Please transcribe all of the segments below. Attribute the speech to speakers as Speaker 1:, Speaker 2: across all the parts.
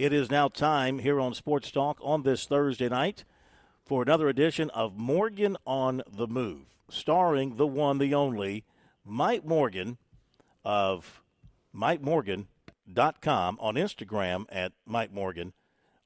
Speaker 1: It is now time here on Sports Talk on this Thursday night for another edition of Morgan on the Move, starring the one, the only, Mike Morgan of MikeMorgan.com, on Instagram at Mike Morgan,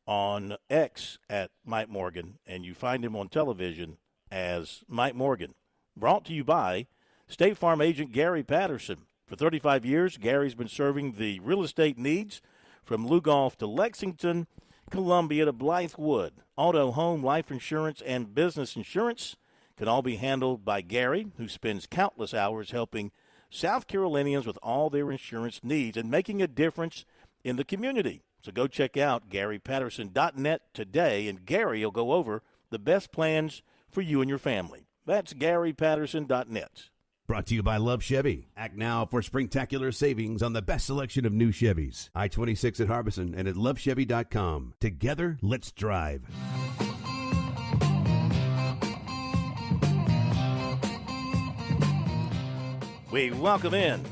Speaker 1: on X at Mike Morgan, and you find him on television as Mike Morgan. Brought to you by State Farm agent Gary Patterson. For 35 years, Gary's been serving the real estate needs from Lugoff to Lexington, Columbia to Blythewood. Auto, home, life insurance, and business insurance can all be handled by Gary, who spends countless hours helping South Carolinians with all their insurance needs and making a difference in the community. So go check out GaryPatterson.net today, and Gary will go over the best plans for you and your family. That's GaryPatterson.net.
Speaker 2: Brought to you by Love Chevy. Act now for springtacular savings on the best selection of new Chevys. I-26 at Harbison and at lovechevy.com. Together, let's drive.
Speaker 1: We welcome in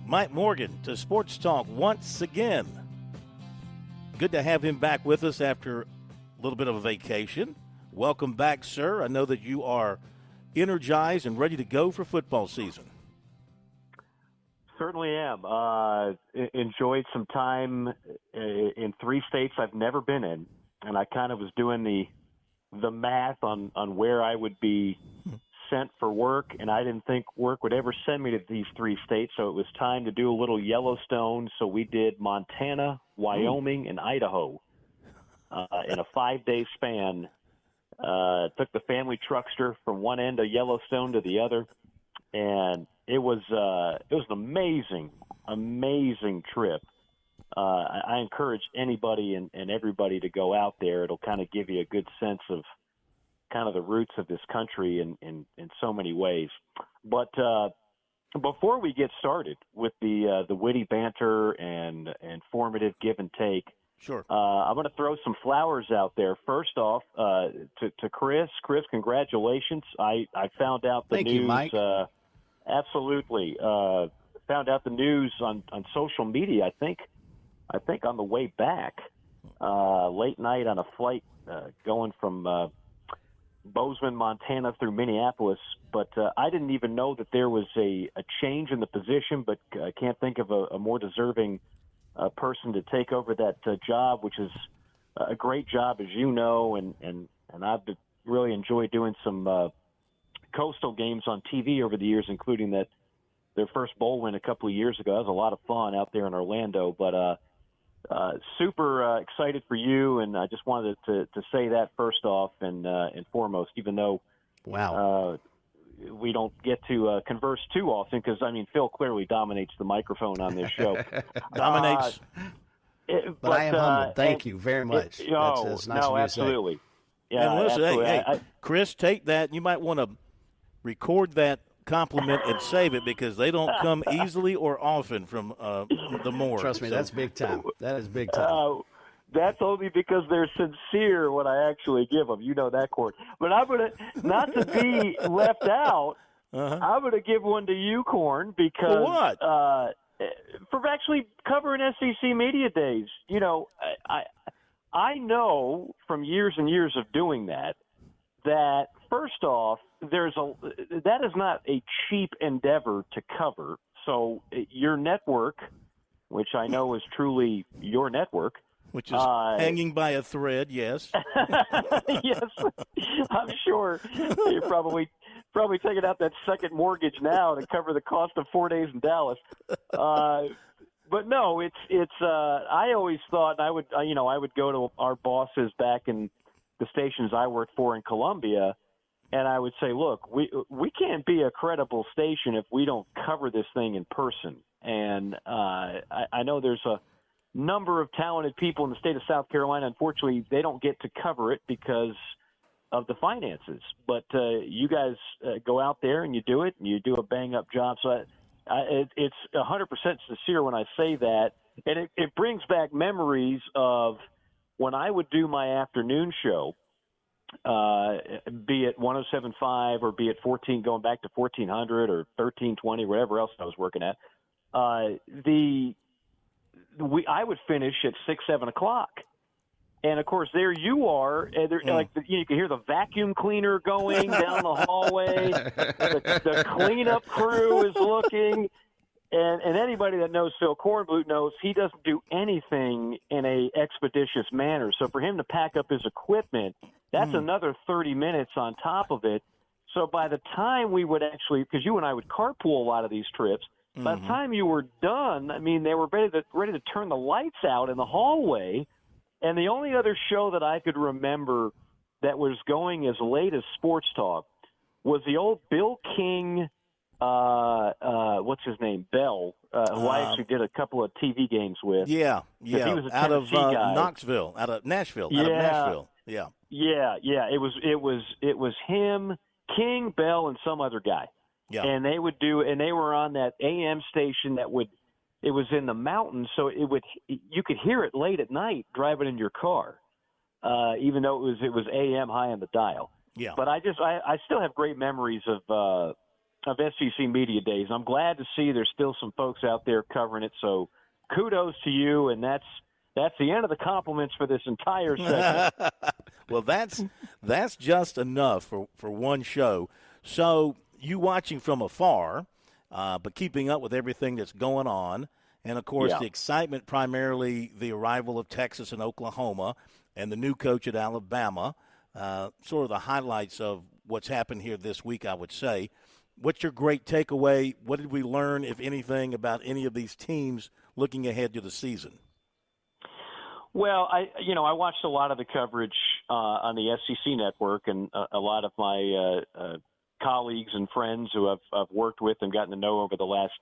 Speaker 1: Mike Morgan to Sports Talk once again. Good to have him back with us after a little bit of a vacation. Welcome back, sir. I know that you are energized and ready to go for football season.
Speaker 3: Certainly am. Enjoyed some time in 3 states I've never been in, and I kind of was doing the math on where I would be sent for work, and I didn't think work would ever send me to these 3 states, so it was time to do a little Yellowstone. So we did Montana, Wyoming, and Idaho in a 5-day span. Took the family truckster from one end of Yellowstone to the other, and it was an amazing trip. I encourage anybody and everybody to go out there. It'll kind of give you a good sense of kind of the roots of this country in so many ways. But before we get started with the witty banter and informative give and take,
Speaker 1: sure.
Speaker 3: I'm going to throw some flowers out there. First off, to Chris. Chris, congratulations. I found out the
Speaker 4: Thank
Speaker 3: news.
Speaker 4: You, Mike.
Speaker 3: Absolutely. Found out the news on social media, I think on the way back, late night on a flight going from Bozeman, Montana through Minneapolis. But I didn't even know that there was a change in the position, but I can't think of a more deserving person to take over that job, which is a great job, as you know, and I've really enjoyed doing some Coastal games on TV over the years, including their first bowl win a couple of years ago. That was a lot of fun out there in Orlando, but super excited for you, and I just wanted to say that first off and foremost, even though we don't get to converse too often because, Phil clearly dominates the microphone on this show.
Speaker 1: Dominates.
Speaker 4: But I am humbled. Thank you very much. That's nice of you
Speaker 3: absolutely.
Speaker 4: To say.
Speaker 3: Yeah,
Speaker 1: and listen,
Speaker 3: absolutely.
Speaker 1: Hey, Chris, take that. You might want to record that compliment and save it because they don't come easily or often from the morgue.
Speaker 4: Trust me, that's big time. That is big time.
Speaker 3: That's only because they're sincere when I actually give them. You know that, Court. But I'm going to, not to be left out, I'm going to give one to you, Corn, because
Speaker 1: for what?
Speaker 3: For actually covering SEC Media Days. You know, I know from years and years of doing that first off, that is not a cheap endeavor to cover. So your network, which I know is truly your network,
Speaker 1: which is hanging by a thread, yes.
Speaker 3: Yes, I'm sure you're probably taking out that second mortgage now to cover the cost of 4 days in Dallas. But no, it's. I always thought I would go to our bosses back in the stations I worked for in Columbia, and I would say, look, we can't be a credible station if we don't cover this thing in person. And I know there's a number of talented people in the state of South Carolina. Unfortunately, they don't get to cover it because of the finances. But you guys go out there and you do it, and you do a bang-up job. So it's 100% sincere when I say that. And it brings back memories of when I would do my afternoon show, be it 107.5 or be it 14, going back to 1400 or 1320, whatever else I was working at. I would finish at 6, 7 o'clock. And, of course, there you are. And you can hear the vacuum cleaner going down the hallway. The cleanup crew is looking. And anybody that knows Phil Kornblut knows he doesn't do anything in a expeditious manner. So for him to pack up his equipment, that's another 30 minutes on top of it. So by the time we would actually – because you and I would carpool a lot of these trips. By the time you were done, I mean, they were ready to turn the lights out in the hallway. And the only other show that I could remember that was going as late as Sports Talk was the old Bill King, what's his name, Bell, who I actually did a couple of TV games with.
Speaker 1: Yeah.
Speaker 3: He was a
Speaker 1: out of
Speaker 3: guy.
Speaker 1: Knoxville, out of Nashville. Yeah.
Speaker 3: It was him, King, Bell, and some other guy.
Speaker 1: Yeah.
Speaker 3: And they were on that AM station it was in the mountains, so you could hear it late at night driving in your car, even though it was AM high on the dial.
Speaker 1: Yeah.
Speaker 3: But I still have great memories of SEC media days. I'm glad to see there's still some folks out there covering it. So kudos to you, and that's the end of the compliments for this entire segment.
Speaker 1: Well, that's just enough for one show. So you watching from afar. But keeping up with everything that's going on. And, of course, the excitement, primarily the arrival of Texas and Oklahoma and the new coach at Alabama, sort of the highlights of what's happened here this week, I would say. What's your great takeaway? What did we learn, if anything, about any of these teams looking ahead to the season?
Speaker 3: Well, I watched a lot of the coverage on the SEC network, and a lot of my colleagues and friends who I've worked with and gotten to know over the last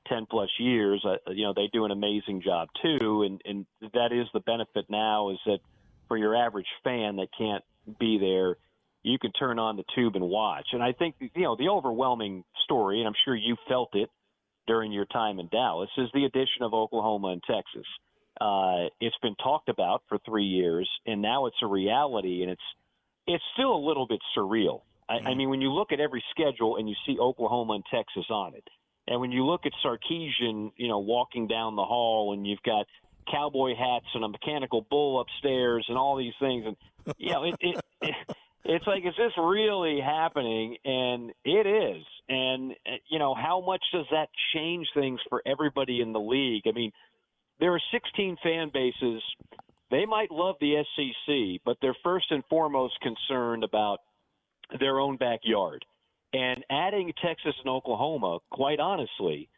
Speaker 3: 10 plus years, they do an amazing job too. And that is the benefit now, is that for your average fan that can't be there, you can turn on the tube and watch. And I think, the overwhelming story, and I'm sure you felt it during your time in Dallas, is the addition of Oklahoma and Texas. It's been talked about for 3 years, and now it's a reality, and it's still a little bit surreal. I mean, when you look at every schedule and you see Oklahoma and Texas on it, and when you look at Sarkisian, walking down the hall, and you've got cowboy hats and a mechanical bull upstairs and all these things, and it's like, is this really happening? And it is. And how much does that change things for everybody in the league? I mean, there are 16 fan bases. They might love the SEC, but they're first and foremost concerned about their own backyard. And adding Texas and Oklahoma, quite honestly,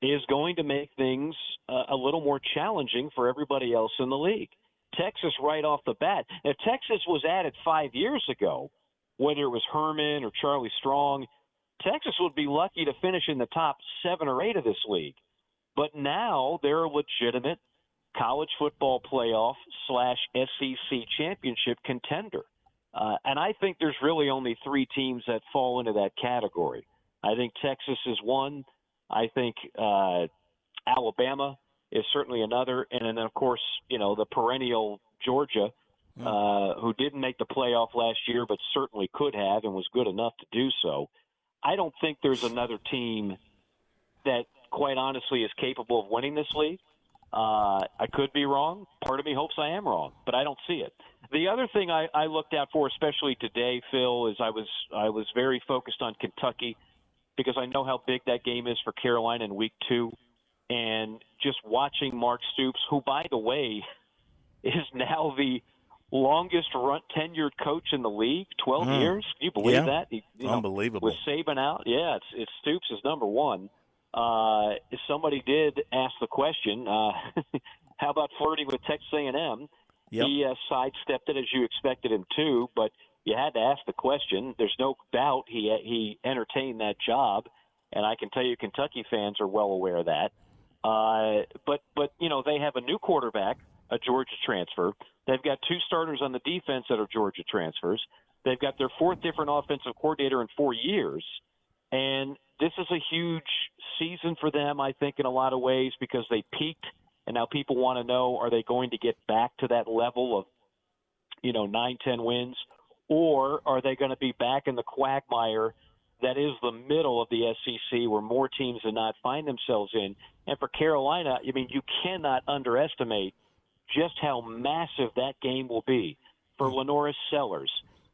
Speaker 3: is going to make things a little more challenging for everybody else in the league. Texas right off the bat. If Texas was added 5 years ago, whether it was Herman or Charlie Strong, Texas would be lucky to finish in the top 7 or 8 of this league. But now they're a legitimate college football playoff / SEC championship contender. And I think there's really only 3 teams that fall into that category. I think Texas is one. I think Alabama is certainly another. And then, of course, the perennial Georgia, who didn't make the playoff last year but certainly could have and was good enough to do so. I don't think there's another team that, quite honestly, is capable of winning this league. I could be wrong. Part of me hopes I am wrong, but I don't see it. The other thing I looked out for, especially today, Phil, is I was very focused on Kentucky because I know how big that game is for Carolina in week 2. And just watching Mark Stoops, who, by the way, is now the longest tenured coach in the league, 12 years. Can you believe that?
Speaker 1: Unbelievable.
Speaker 3: With Saban out, it's Stoops is number 1. Somebody did ask the question, how about flirting with Texas A&M?
Speaker 1: Yep.
Speaker 3: He sidestepped it as you expected him to, but you had to ask the question. There's no doubt he entertained that job, and I can tell you Kentucky fans are well aware of that. But they have a new quarterback, a Georgia transfer. They've got 2 starters on the defense that are Georgia transfers. They've got their 4th different offensive coordinator in 4 years. And this is a huge season for them, I think, in a lot of ways, because they peaked, and now people want to know, are they going to get back to that level of, 9-10 wins, or are they going to be back in the quagmire that is the middle of the SEC where more teams than not find themselves in? And for Carolina, I mean, you cannot underestimate just how massive that game will be for Lenoris Sellers,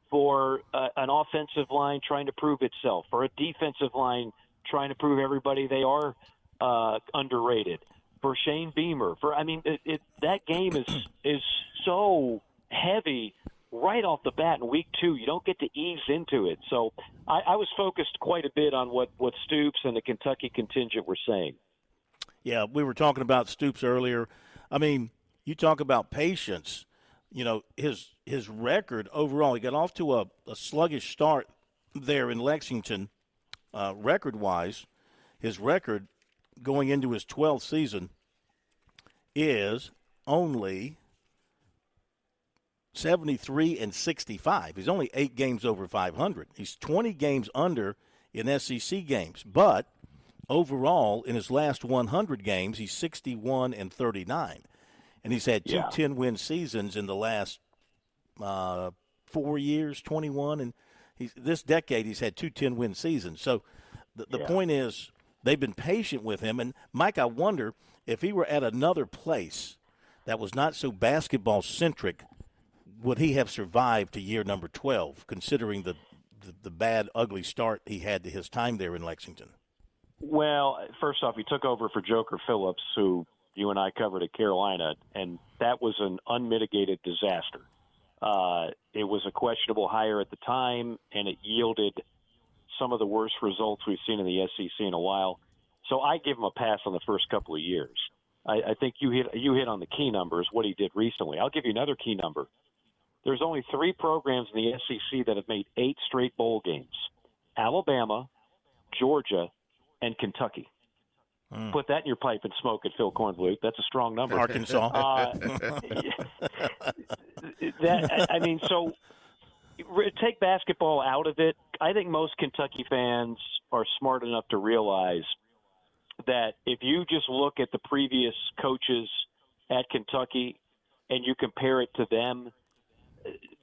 Speaker 3: for an offensive line trying to prove itself, for a defensive line trying to prove everybody they are underrated, for Shane Beamer. That game is so heavy right off the bat in week 2. You don't get to ease into it. So I was focused quite a bit on what Stoops and the Kentucky contingent were saying.
Speaker 1: Yeah, we were talking about Stoops earlier. I mean, you talk about patience. You know, his record overall, he got off to a sluggish start there in Lexington, record-wise. His record going into his 12th season is only 73-65. He's only 8 games over 500. He's 20 games under in SEC games. But overall, in his last 100 games, he's 61-39. And he's had two 10-win seasons in the last 4 years, 21. And this decade, he's had 2 10-win seasons. So the point is they've been patient with him. And, Mike, I wonder if he were at another place that was not so basketball-centric, would he have survived to year number 12, considering the bad, ugly start he had to his time there in Lexington?
Speaker 3: Well, first off, he took over for Joker Phillips, who you and I covered at Carolina, and that was an unmitigated disaster. It was a questionable hire at the time, and it yielded some of the worst results we've seen in the SEC in a while. So I give him a pass on the first couple of years. I think you hit on the key numbers, what he did recently. I'll give you another key number. There's only 3 programs in the SEC that have made 8 straight bowl games: Alabama, Georgia, and Kentucky. Put that in your pipe and smoke it, Phil Kornblut. That's a strong number.
Speaker 1: Arkansas.
Speaker 3: So take basketball out of it. I think most Kentucky fans are smart enough to realize that if you just look at the previous coaches at Kentucky and you compare it to them,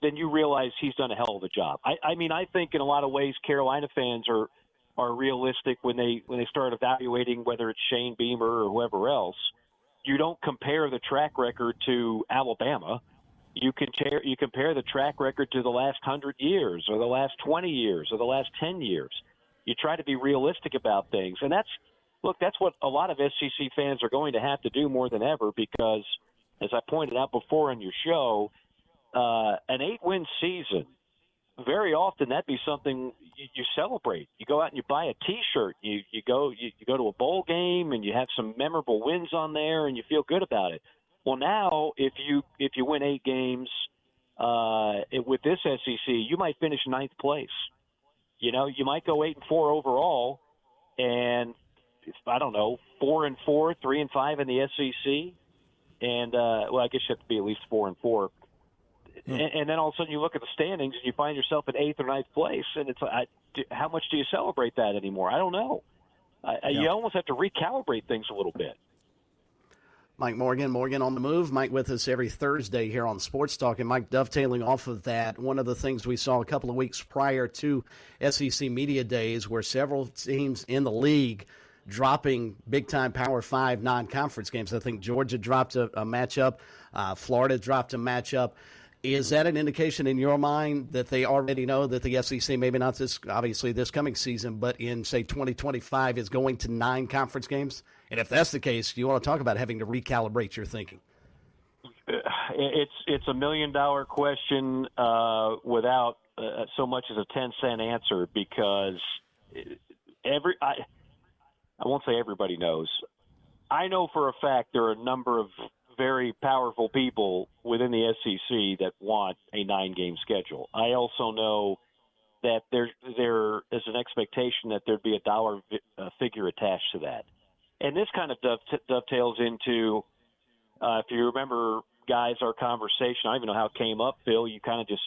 Speaker 3: then you realize he's done a hell of a job. I think in a lot of ways Carolina fans are realistic when they start evaluating whether it's Shane Beamer or whoever else. You don't compare the track record to Alabama. You compare the track record to the last 100 years or the last 20 years or the last 10 years. You try to be realistic about things. And that's what a lot of SEC fans are going to have to do more than ever because, as I pointed out before on your show, an 8-win season, very often that'd be something you celebrate. You go out and you buy a T-shirt. You go to a bowl game and you have some memorable wins on there and you feel good about it. Well, now if you win 8 games with this SEC, you might finish 9th place. You know, you might go 8-4 overall, and I don't know, 4-4, 3-5 in the SEC, and I guess you have to be at least 4-4. And then all of a sudden you look at the standings and you find yourself in 8th or 9th place, and it's how much do you celebrate that anymore? I don't know. You almost have to recalibrate things a little bit.
Speaker 4: Mike Morgan on the Move. Mike with us every Thursday here on Sports Talk. And Mike, dovetailing off of that, one of the things we saw a couple of weeks prior to SEC Media Days were several teams in the league dropping big-time Power 5 non-conference games. I think Georgia dropped a matchup. Florida dropped a matchup. Is that an indication in your mind that they already know that the SEC, maybe not this coming season, but in, say, 2025 is going to 9 conference games? And if that's the case, you want to talk about having to recalibrate your thinking?
Speaker 3: It's $1 million question without so much as a 10-cent answer because I won't say everybody knows. I know for a fact there are a number of very powerful people within the SEC that want a 9-game schedule. I also know that there is an expectation that there'd be a dollar figure attached to that. And this kind of dovetails into, if you remember, guys, our conversation, I don't even know how it came up, Phil. You kind of just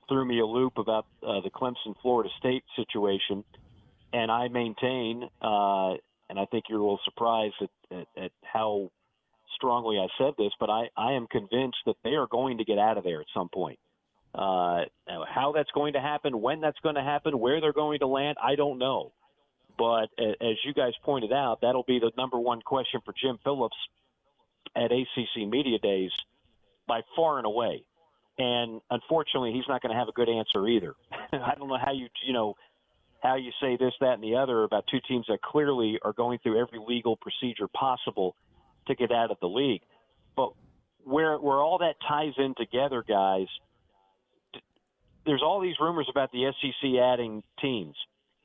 Speaker 3: threw me a loop about the Clemson-Florida State situation. And I maintain, and I think you're a little surprised at how strongly I said this, but I am convinced that they are going to get out of there at some point. How that's going to happen, when that's going to happen, where they're going to land, I don't know. But as you guys pointed out, that'll be the number one question for Jim Phillips at ACC Media Days. by far and away. And unfortunately, he's not going to have a good answer either. I don't know how you say this, that, and the other about two teams that clearly are going through every legal procedure possible to get out of the league. But where all that ties in together, guys, there's all these rumors about the SEC adding teams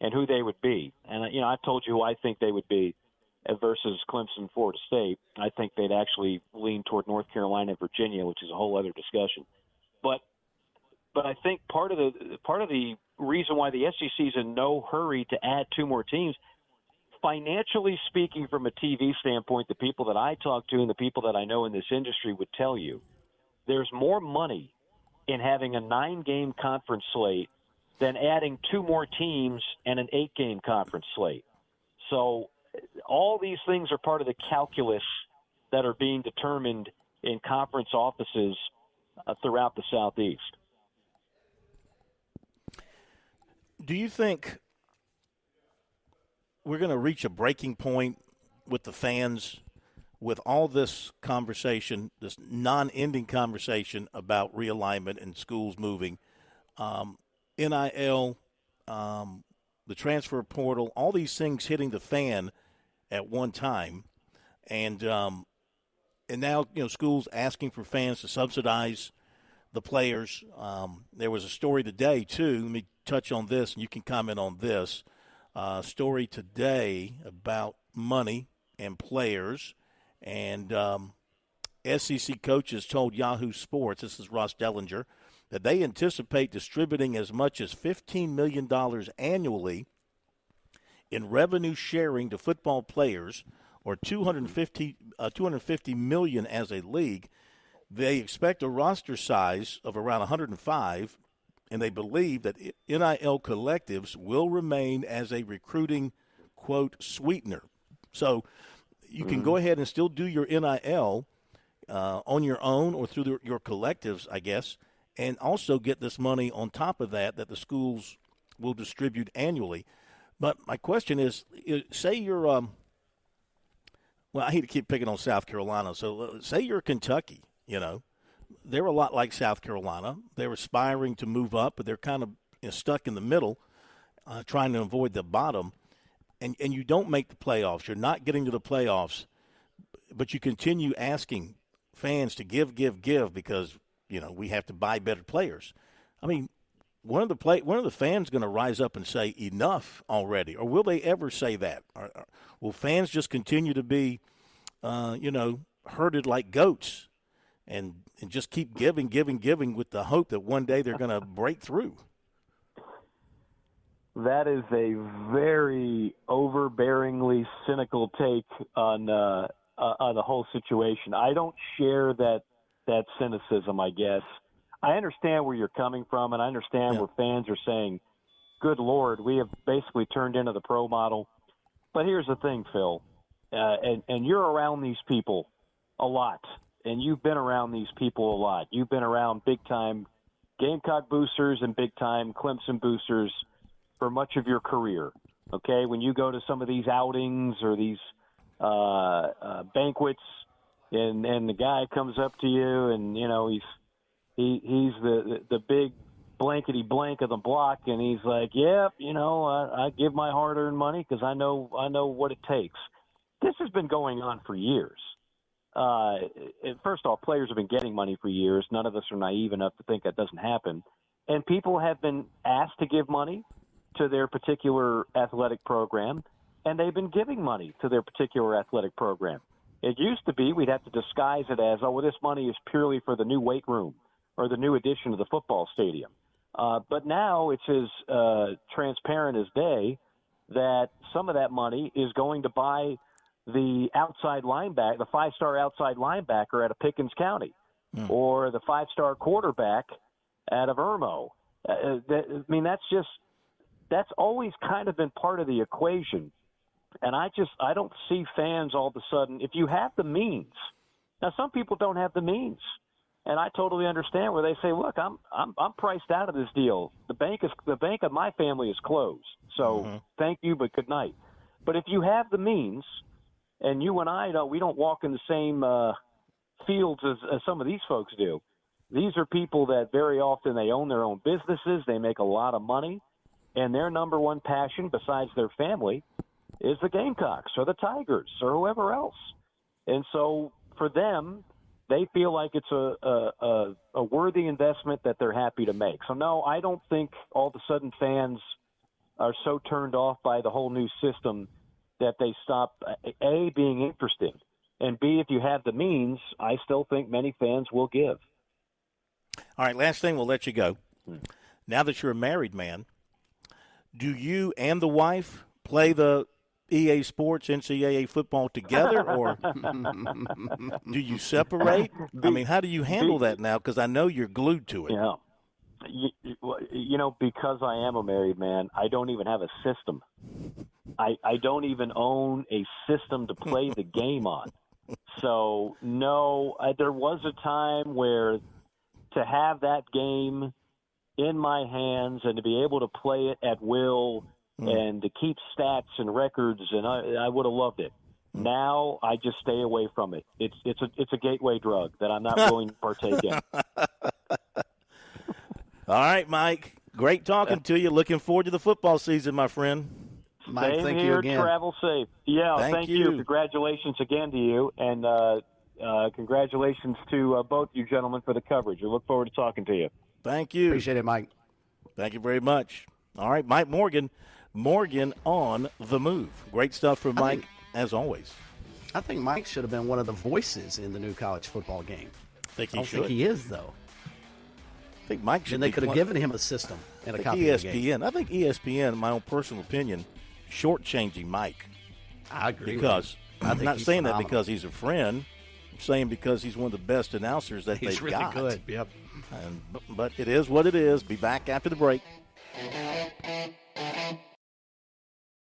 Speaker 3: and who they would be. And, I told you who I think they would be versus Clemson, Florida State. I think they'd actually lean toward North Carolina and Virginia, which is a whole other discussion. But I think part of the reason why the SEC is in no hurry to add two more teams, financially speaking, from a TV standpoint, the people that I talk to and the people that I know in this industry would tell you, there's more money in having a 9-game conference slate than adding two more teams and an 8-game conference slate. So all these things are part of the calculus that are being determined in conference offices throughout the Southeast.
Speaker 1: Do you think we're going to reach a breaking point with the fans with all this conversation, this non-ending conversation about realignment and schools moving, NIL, the transfer portal, all these things hitting the fan at one time, and now schools asking for fans to subsidize the players. There was a story today too. Let me touch on this, and you can comment on this. Story today about money and players, and SEC coaches told Yahoo Sports, this is Ross Dellinger, that they anticipate distributing as much as $15 million annually in revenue sharing to football players, or $250 million as a league. They expect a roster size of around 105, and they believe that NIL collectives will remain as a recruiting, quote, sweetener. So you can go ahead and still do your NIL on your own or through your collectives, I guess, and also get this money on top of that the schools will distribute annually. But my question is, say you're well, I hate to keep picking on South Carolina. So say you're Kentucky, They're a lot like South Carolina. They're aspiring to move up, but they're kind of stuck in the middle, trying to avoid the bottom. And you don't make the playoffs. You're not getting to the playoffs, but you continue asking fans to give because, we have to buy better players. I mean, one of the fans going to rise up and say enough already, or will they ever say that? Will fans just continue to be, herded like goats and just keep giving with the hope that one day they're going to break through?
Speaker 3: That is a very overbearingly cynical take on the whole situation. I don't share that cynicism, I guess. I understand where you're coming from, and I understand where fans are saying, good Lord, we have basically turned into the pro model. But here's the thing, Phil, and you're around these people a lot, and you've been around these people a lot. You've been around big-time Gamecock boosters and big-time Clemson boosters for much of your career, okay? When you go to some of these outings or these banquets, and the guy comes up to you, and he's the big blankety blank of the block, and he's like, "Yep, I give my hard-earned money because I know what it takes." This has been going on for years. First off, players have been getting money for years. None of us are naive enough to think that doesn't happen, and people have been asked to give money to their particular athletic program, and they've been giving money to their particular athletic program. It used to be we'd have to disguise it as, this money is purely for the new weight room or the new addition to the football stadium. But now it's as transparent as day that some of that money is going to buy the outside linebacker, the 5-star outside linebacker out of Pickens County, or the 5-star quarterback out of Irmo. That's always kind of been part of the equation. And I don't see fans all of a sudden, if you have the means. Now, some people don't have the means, and I totally understand where they say, "Look, I'm priced out of this deal. The bank of my family is closed. So thank you, but good night." But if you have the means, and you and I we don't walk in the fields as some of these folks do. These are people that very often they own their own businesses. They make a lot of money, and their number one passion besides their family is the Gamecocks or the Tigers or whoever else. And so for them, they feel like it's a worthy investment that they're happy to make. So, no, I don't think all of a sudden fans are so turned off by the whole new system that they stop, A, being interesting, and B, if you have the means, I still think many fans will give.
Speaker 1: All right, last thing, we'll let you go. Now that you're a married man, do you and the wife play the EA Sports NCAA football together, or do you separate? I mean, how do you handle that now? Because I know you're glued to it.
Speaker 3: Yeah. Because I am a married man, I don't even have a system. I don't even own a system to play the game on. So, no, there was a time where to have that game in my hands and to be able to play it at will and to keep stats and records, and I would have loved it. Now I just stay away from it. It's a gateway drug that I'm not willing to partake in.
Speaker 1: All right, Mike. Great talking to you. Looking forward to the football season, my friend.
Speaker 4: Mike,
Speaker 3: Same
Speaker 4: thank
Speaker 3: here.
Speaker 4: you again.
Speaker 3: Travel safe. Yeah,
Speaker 1: Thank
Speaker 3: you.
Speaker 1: you.
Speaker 3: Congratulations again to you, and congratulations to both you gentlemen for the coverage. We look forward to talking to you.
Speaker 1: Thank you.
Speaker 4: Appreciate it, Mike.
Speaker 1: Thank you very much. All right, Mike Morgan. Morgan on the move. Great stuff from Mike, as always.
Speaker 4: I think Mike should have been one of the voices in the new college football game.
Speaker 1: I think he
Speaker 4: I don't
Speaker 1: should.
Speaker 4: think he is, though.
Speaker 1: I think Mike should.
Speaker 4: And they
Speaker 1: be
Speaker 4: could have
Speaker 1: playing-
Speaker 4: given him a system and a
Speaker 1: I think
Speaker 4: copy of the game.
Speaker 1: ESPN. I think ESPN, in my own personal opinion, shortchanging Mike.
Speaker 4: I agree.
Speaker 1: Because
Speaker 4: I
Speaker 1: I'm
Speaker 4: think
Speaker 1: not
Speaker 4: he's
Speaker 1: saying that
Speaker 4: phenomenal.
Speaker 1: because he's a friend. I'm saying because he's one of the best announcers that
Speaker 4: He's
Speaker 1: they've
Speaker 4: really
Speaker 1: got.
Speaker 4: good. Yep.
Speaker 1: But it is what it is. Be back after the break.